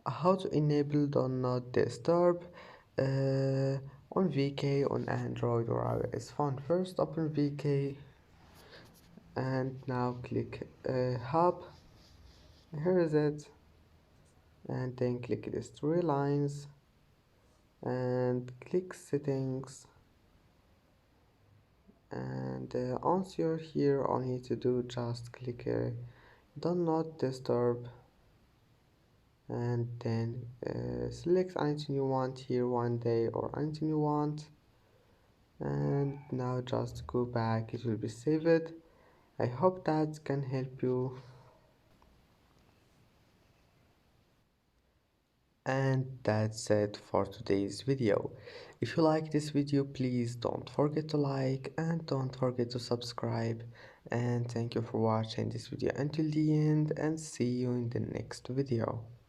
How to enable do not disturb on VK on Android or iOS phone. First open VK and now click hub. Here is it, and then click these three lines and click settings, and once you're here all you need to do just click do not disturb, and then select anything you want here, 1 day or anything you want, and now just go back, it will be saved. I hope that can help you. And that's it for today's video. If you like this video, please don't forget to like and don't forget to subscribe, and thank you for watching this video until the end, and see you in the next video.